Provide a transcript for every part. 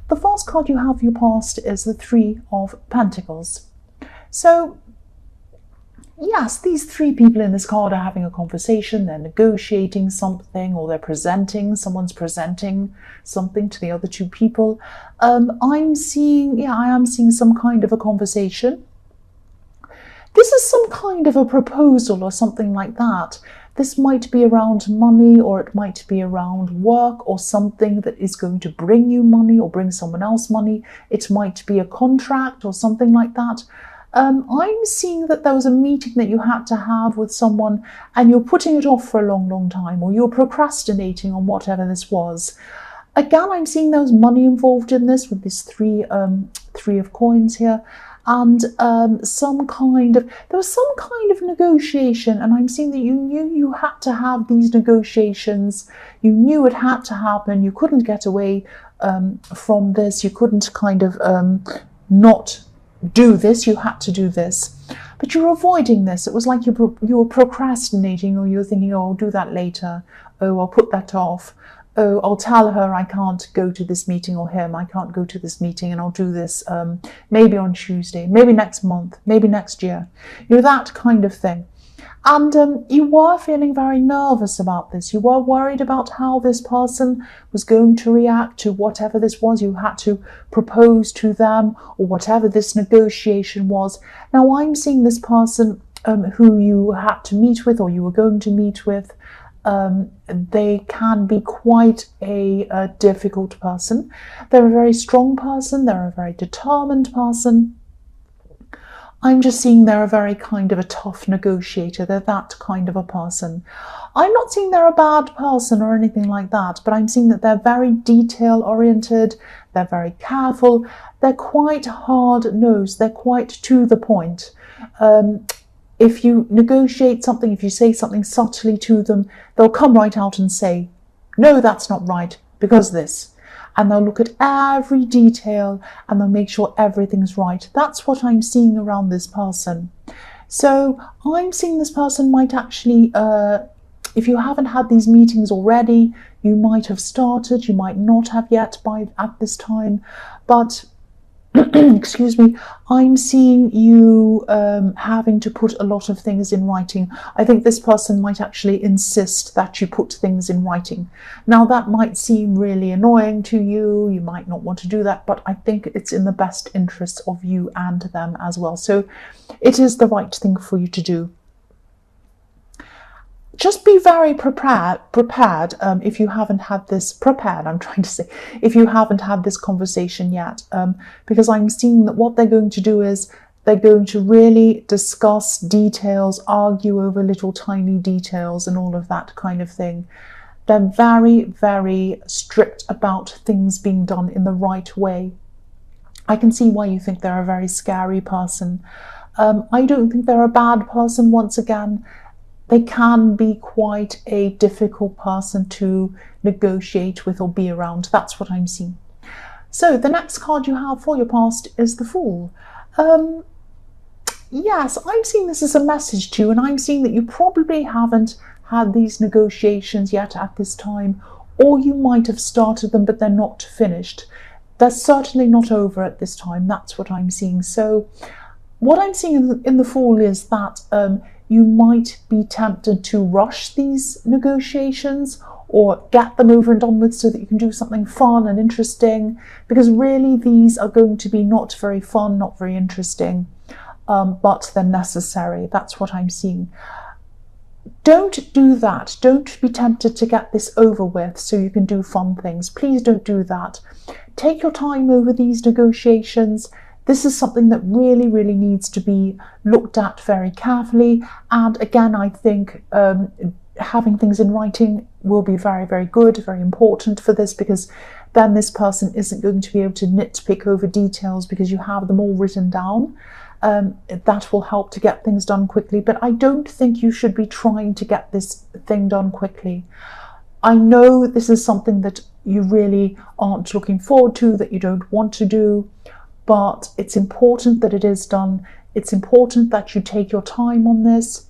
The first card you have for your past is the Three of Pentacles. So yes, these three people in this card are having a conversation, they're negotiating something, or they're presenting, someone's presenting something to the other two people. I am seeing some kind of a conversation. This is some kind of a proposal or something like that. This might be around money, or it might be around work, or something that is going to bring you money or bring someone else money. It might be a contract or something like that. I'm seeing that there was a meeting that you had to have with someone and you're putting it off for a long, long time, or you're procrastinating on whatever this was. Again, I'm seeing there was money involved in this with this three of coins here. And there was some kind of negotiation, and I'm seeing that you knew you had to have these negotiations. You knew it had to happen. You couldn't get away from this. You couldn't kind of not do this. You had to do this, but you're avoiding this. It was like you were procrastinating, or you're thinking, oh, I'll do that later. Oh, I'll put that off. Oh, I'll tell her I can't go to this meeting, or him, I can't go to this meeting, and I'll do this maybe on Tuesday, maybe next month, maybe next year. You know, that kind of thing. And you were feeling very nervous about this. You were worried about how this person was going to react to whatever this was you had to propose to them, or whatever this negotiation was. Now, I'm seeing this person who you had to meet with, or you were going to meet with. They can be quite a difficult person. They're a very strong person. They're a very determined person. I'm just seeing they're a very kind of a tough negotiator. They're that kind of a person. I'm not seeing they're a bad person or anything like that, but I'm seeing that they're very detail oriented. They're very careful. They're quite hard-nosed. They're quite to the point. If you negotiate something, if you say something subtly to them, they'll come right out and say, no, that's not right, because this. And they'll look at every detail and they'll make sure everything's right. That's what I'm seeing around this person. So I'm seeing this person might actually, if you haven't had these meetings already, you might have started, you might not have yet at this time, but excuse me, I'm seeing you having to put a lot of things in writing. I think this person might actually insist that you put things in writing. Now, that might seem really annoying to you. You might not want to do that, but I think it's in the best interest of you and them as well. So it is the right thing for you to do. Just be very prepared if you haven't had this, if you haven't had this conversation yet, because I'm seeing that what they're going to do is they're going to really discuss details, argue over little tiny details and all of that kind of thing. They're very, very strict about things being done in the right way. I can see why you think they're a very scary person. I don't think they're a bad person. Once again, they can be quite a difficult person to negotiate with or be around. That's what I'm seeing. So the next card you have for your past is the Fool. Yes, I'm seeing this as a message to you, and I'm seeing that you probably haven't had these negotiations yet at this time, or you might have started them, but they're not finished. They're certainly not over at this time. That's what I'm seeing. So what I'm seeing in the Fool is that you might be tempted to rush these negotiations or get them over and done with so that you can do something fun and interesting, because really these are going to be not very fun, not very interesting, but they're necessary. That's what I'm seeing. Don't do that. Don't be tempted to get this over with so you can do fun things. Please don't do that. Take your time over these negotiations. This is something that really, really needs to be looked at very carefully. And again, I think having things in writing will be very, very good, very important for this, because then this person isn't going to be able to nitpick over details because you have them all written down. That will help to get things done quickly. But I don't think you should be trying to get this thing done quickly. I know this is something that you really aren't looking forward to, that you don't want to do. But it's important that it is done. It's important that you take your time on this.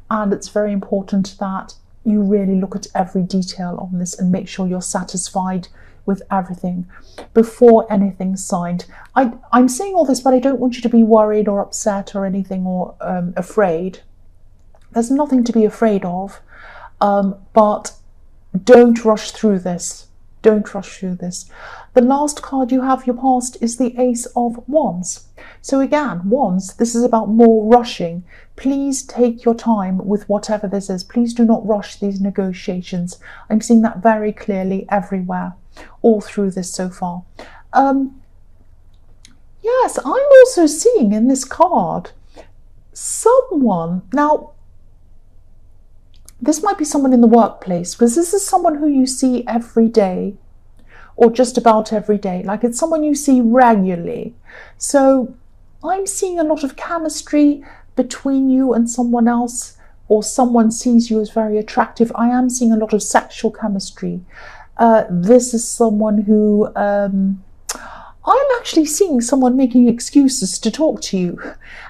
And it's very important that you really look at every detail on this and make sure you're satisfied with everything before anything's signed. I'm saying all this, but I don't want you to be worried or upset or anything, or afraid. There's nothing to be afraid of, but don't rush through this. Don't rush through this. The last card you have, your past, is the Ace of Wands. So again, Wands, this is about more rushing. Please take your time with whatever this is. Please do not rush these negotiations. I'm seeing that very clearly everywhere, all through this so far. Yes, I'm also seeing in this card someone, now this might be someone in the workplace, because this is someone who you see every day, or just about every day. Like, it's someone you see regularly. So I'm seeing a lot of chemistry between you and someone else, or someone sees you as very attractive. I am seeing a lot of sexual chemistry. This is someone who, I'm actually seeing someone making excuses to talk to you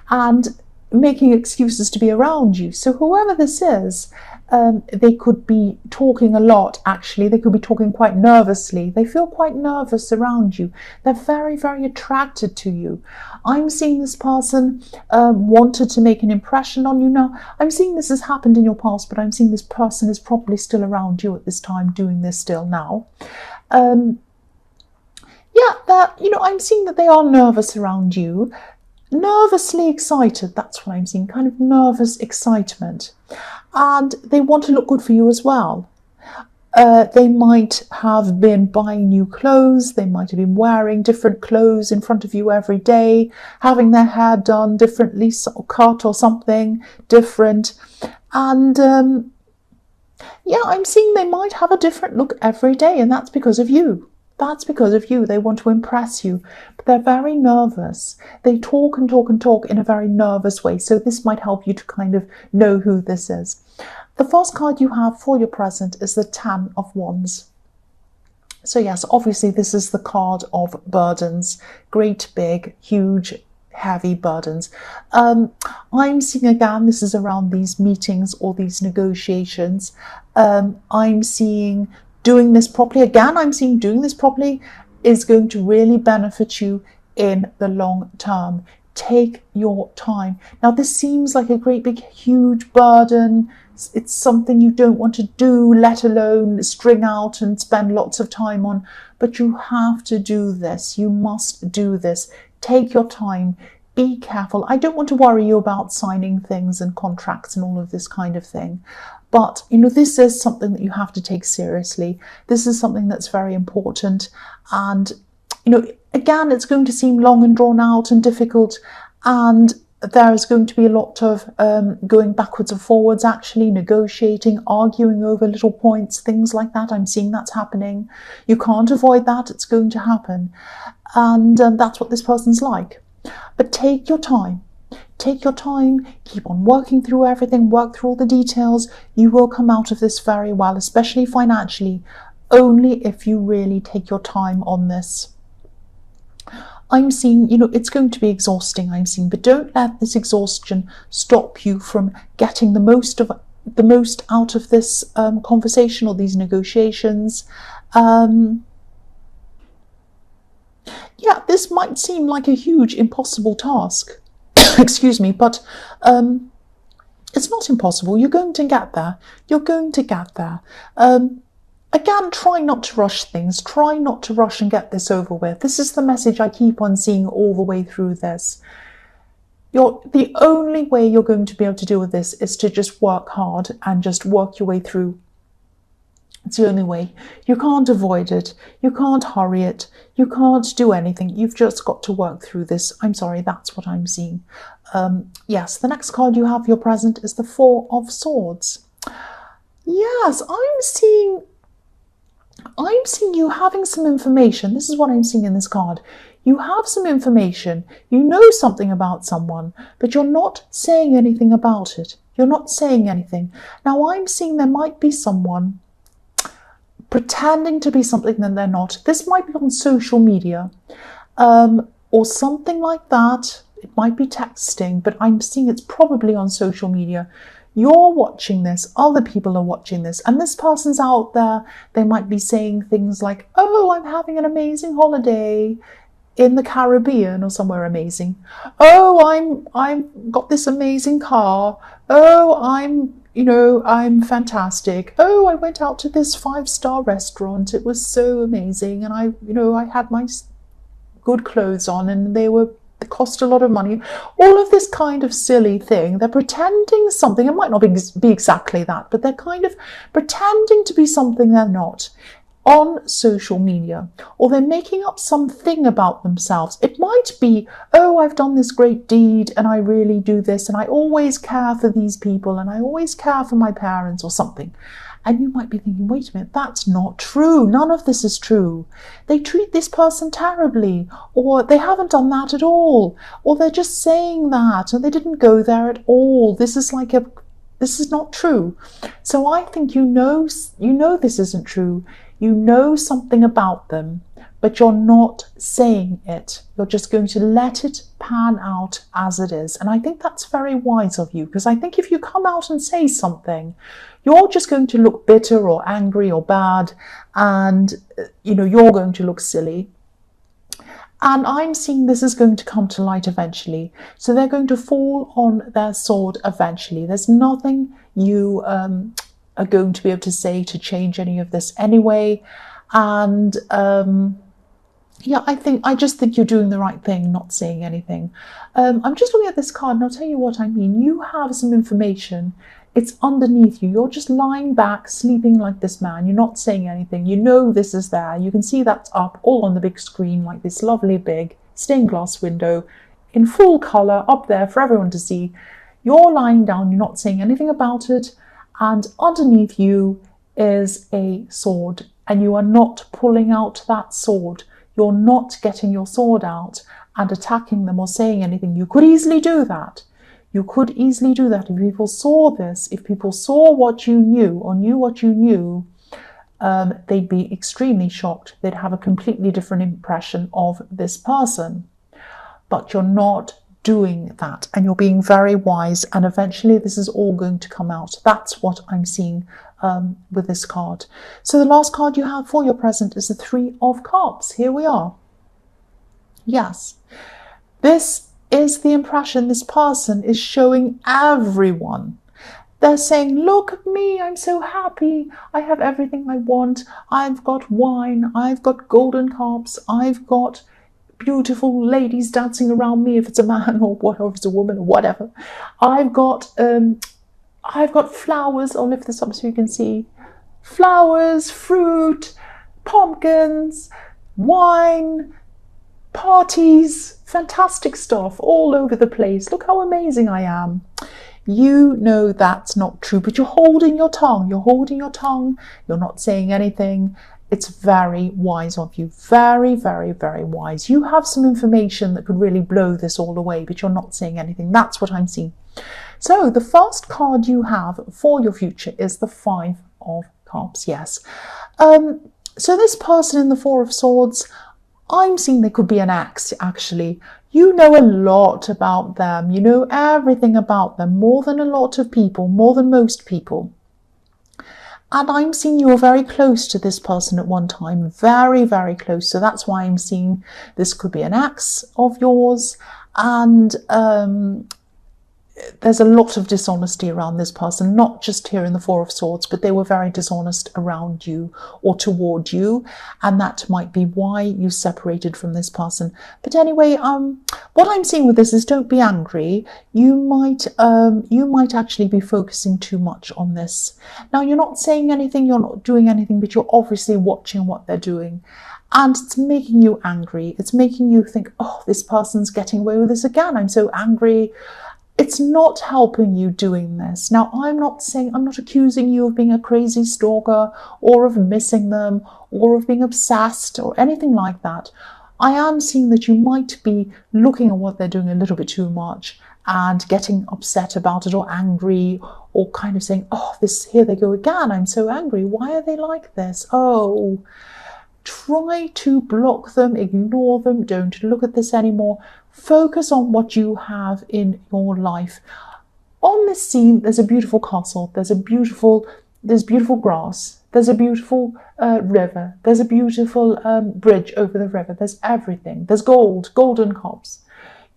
and making excuses to be around you. So whoever this is, they could be talking a lot, actually. They could be talking quite nervously. They feel quite nervous around you. They're very, very attracted to you. I'm seeing this person wanted to make an impression on you. Now, I'm seeing this has happened in your past, but I'm seeing this person is probably still around you at this time, doing this still now. Yeah, I'm seeing that they are nervous around you. Nervously excited, that's what I'm seeing, kind of nervous excitement. And they want to look good for you as well. They might have been buying new clothes, they might have been wearing different clothes in front of you every day, having their hair done differently, or cut or something different. And yeah, I'm seeing they might have a different look every day, and that's because of you. That's because of you. They want to impress you, but they're very nervous. They talk and talk and talk in a very nervous way. So this might help you to kind of know who this is. The first card you have for your present is the Ten of Wands. So yes, obviously this is the card of burdens, great, big, huge, heavy burdens. I'm seeing again, this is around these meetings or these negotiations. I'm seeing doing this properly. Again, I'm seeing doing this properly is going to really benefit you in the long term. Take your time. Now, this seems like a great big huge burden. It's something you don't want to do, let alone string out and spend lots of time on. But you have to do this. You must do this. Take your time. Be careful. I don't want to worry you about signing things and contracts and all of this kind of thing. But, this is something that you have to take seriously. This is something that's very important. And, again, it's going to seem long and drawn out and difficult. And there's going to be a lot of going backwards and forwards, actually, negotiating, arguing over little points, things like that. I'm seeing that's happening. You can't avoid that. It's going to happen. And that's what this person's like. But take your time. Take your time, keep on working through everything, work through all the details. You will come out of this very well, especially financially, only if you really take your time on this. I'm seeing, it's going to be exhausting, I'm seeing, but don't let this exhaustion stop you from getting the most out of this conversation or these negotiations. Yeah, this might seem like a huge, impossible task. Excuse me, but it's not impossible. You're going to get there. You're going to get there. Again, try not to rush things. Try not to rush and get this over with. This is the message I keep on seeing all the way through this. The only way you're going to be able to deal with this is to just work hard and just work your way through. It's the only way. You can't avoid it. You can't hurry it. You can't do anything. You've just got to work through this. I'm sorry, that's what I'm seeing. Yes, the next card you have, your present, is the Four of Swords. Yes, I'm seeing you having some information. This is what I'm seeing in this card. You have some information. You know something about someone, but you're not saying anything about it. You're not saying anything. Now, I'm seeing there might be someone pretending to be something that they're not. This might be on social media or something like that. It might be texting, but I'm seeing it's probably on social media. You're watching this, other people are watching this, and this person's out there. They might be saying things like, oh, I'm having an amazing holiday in the Caribbean or somewhere amazing. Oh, I'm got this amazing car. Oh, I'm fantastic. Oh, I went out to this 5-star restaurant. It was so amazing. And I had my good clothes on and they cost a lot of money. All of this kind of silly thing. They're pretending something. It might not be exactly that, but they're kind of pretending to be something they're not on social media, or they're making up something about themselves. It might be, oh, I've done this great deed and I really do this and I always care for these people and I always care for my parents or something. And you might be thinking, wait a minute, that's not true. None of this is true. They treat this person terribly, or they haven't done that at all, or they're just saying that, or they didn't go there at all. This is not true. So I think you know this isn't true. You know something about them, but you're not saying it. You're just going to let it pan out as it is. And I think that's very wise of you, because I think if you come out and say something, you're just going to look bitter or angry or bad, and you're going to look silly. And I'm seeing this is going to come to light eventually. So they're going to fall on their sword eventually. There's nothing you are going to be able to say to change any of this anyway. And I just think you're doing the right thing, not saying anything. I'm just looking at this card and I'll tell you what I mean. You have some information. It's underneath you. You're just lying back, sleeping like this man. You're not saying anything. You know this is there. You can see that's up all on the big screen, like this lovely big stained glass window in full colour up there for everyone to see. You're lying down. You're not saying anything about it. And underneath you is a sword. And you are not pulling out that sword. You're not getting your sword out and attacking them or saying anything. You could easily do that. You could easily do that. If people saw this, if people saw what you knew or knew what you knew, they'd be extremely shocked. They'd have a completely different impression of this person. But you're not doing that, and you're being very wise, and eventually this is all going to come out. That's what I'm seeing with this card. So the last card you have for your present is the 3 of Cups. Here we are. Yes, this is the impression this person is showing everyone. They're saying, look at me, I'm so happy. I have everything I want. I've got wine. I've got golden cups. I've got beautiful ladies dancing around me if it's a man or whatever, if it's a woman or whatever. I've got flowers. I'll lift this up so you can see. Flowers, fruit, pumpkins, wine, parties, fantastic stuff all over the place. Look how amazing I am. You know that's not true, but you're holding your tongue. You're holding your tongue. You're not saying anything. It's very wise of you. Very, very, very wise. You have some information that could really blow this all away, but you're not saying anything. That's what I'm seeing. So the first card you have for your future is the 5 of Cups. Yes. So this person in the 4 of Swords, I'm seeing they could be an ex, actually. You know a lot about them. You know everything about them, more than a lot of people, more than most people. And I'm seeing you were very close to this person at one time, very, very close. So that's why I'm seeing this could be an ex of yours. And there's a lot of dishonesty around this person, not just here in the 4 of Swords, but they were very dishonest around you or toward you, and that might be why you separated from this person. But anyway, what I'm seeing with this is don't be angry. You might actually be focusing too much on this. Now, you're not saying anything, you're not doing anything, but you're obviously watching what they're doing. And it's making you angry. It's making you think, oh, this person's getting away with this again. I'm so angry. It's not helping you doing this. Now, I'm not accusing you of being a crazy stalker or of missing them or of being obsessed or anything like that. I am seeing that you might be looking at what they're doing a little bit too much and getting upset about it or angry or kind of saying, oh, here they go again. I'm so angry. Why are they like this? Oh, try to block them, ignore them. Don't look at this anymore. Focus on what you have in your life. On this scene, there's a beautiful castle, there's beautiful grass, there's a beautiful river, there's a beautiful bridge over the river, there's everything, there's golden cups.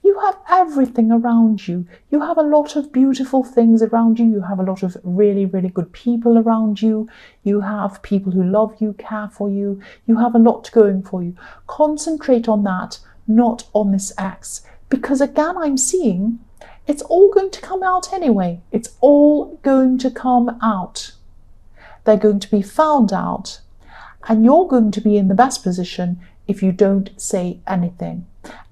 You have everything around you. You have a lot of beautiful things around you. You have a lot of really, really good people around you. You have people who love you, care for you. You have a lot going for you. Concentrate on that, not on this X. Because again, I'm seeing it's all going to come out anyway. It's all going to come out. They're going to be found out. And you're going to be in the best position if you don't say anything.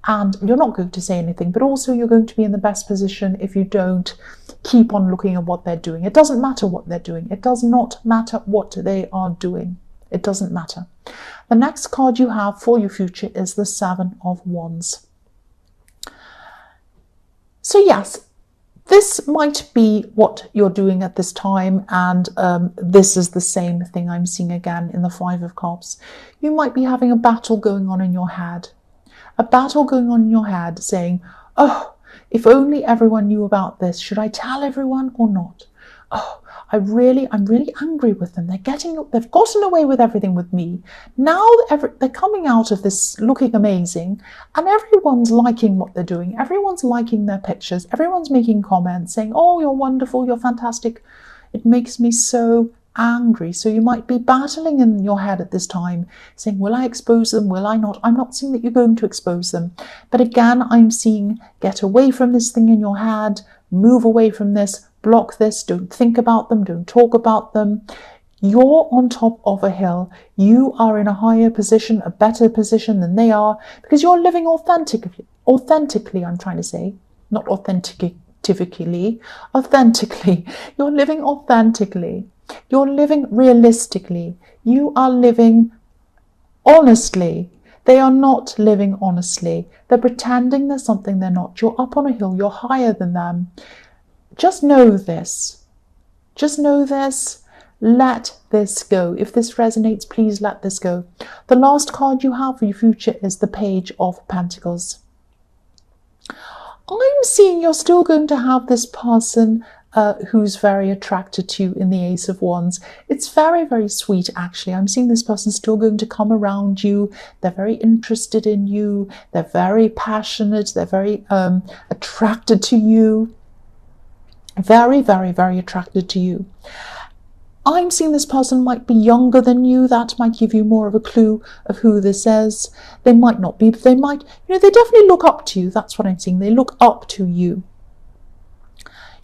And you're not going to say anything, but also you're going to be in the best position if you don't keep on looking at what they're doing. It doesn't matter what they're doing. It does not matter what they are doing. It doesn't matter. The next card you have for your future is the Seven of Wands. So yes, this might be what you're doing at this time, and this is the same thing I'm seeing again in the Five of Cups. You might be having a battle going on in your head. A battle going on in your head saying, oh, if only everyone knew about this. Should I tell everyone or not? Oh, I'm really angry with them. They've gotten away with everything with me. Now they're coming out of this looking amazing, and everyone's liking what they're doing. Everyone's liking their pictures. Everyone's making comments saying, oh, you're wonderful, you're fantastic. It makes me so angry. So you might be battling in your head at this time, saying, will I expose them? Will I not? I'm not seeing that you're going to expose them. But again, I'm seeing get away from this thing in your head, move away from this, block this, don't think about them, don't talk about them. You're on top of a hill. You are in a higher position, a better position than they are, because you're living authentically, I'm trying to say, not authentically. You're living authentically. You're living realistically. You are living honestly. They are not living honestly. They're pretending they're something they're not. You're up on a hill. You're higher than them. Just know this. Just know this. Let this go. If this resonates, please let this go. The last card you have for your future is the Page of Pentacles. I'm seeing you're still going to have this person who's very attracted to you in the Ace of Wands. It's very, very sweet, actually. I'm seeing this person still going to come around you. They're very interested in you. They're very passionate. They're very attracted to you. Very, very, very attracted to you. I'm seeing this person might be younger than you. That might give you more of a clue of who this is. They might not be, but they might, they definitely look up to you. That's what I'm seeing. They look up to you.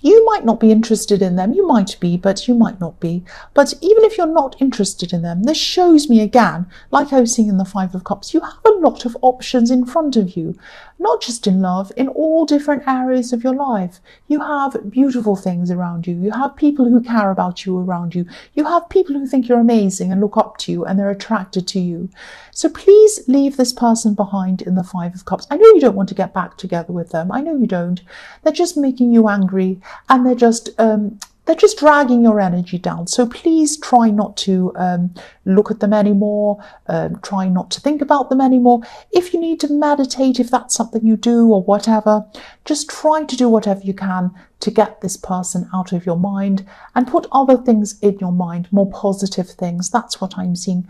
You might not be interested in them. You might be, but you might not be. But even if you're not interested in them, this shows me again, like I was seeing in the Five of Cups, you have a lot of options in front of you, not just in love, in all different areas of your life. You have beautiful things around you. You have people who care about you around you. You have people who think you're amazing and look up to you and they're attracted to you. So please leave this person behind in the Five of Cups. I know you don't want to get back together with them. I know you don't. They're just making you angry. And they're just dragging your energy down. So please try not to look at them anymore. Try not to think about them anymore. If you need to meditate, if that's something you do or whatever, just try to do whatever you can to get this person out of your mind and put other things in your mind, more positive things. That's what I'm seeing.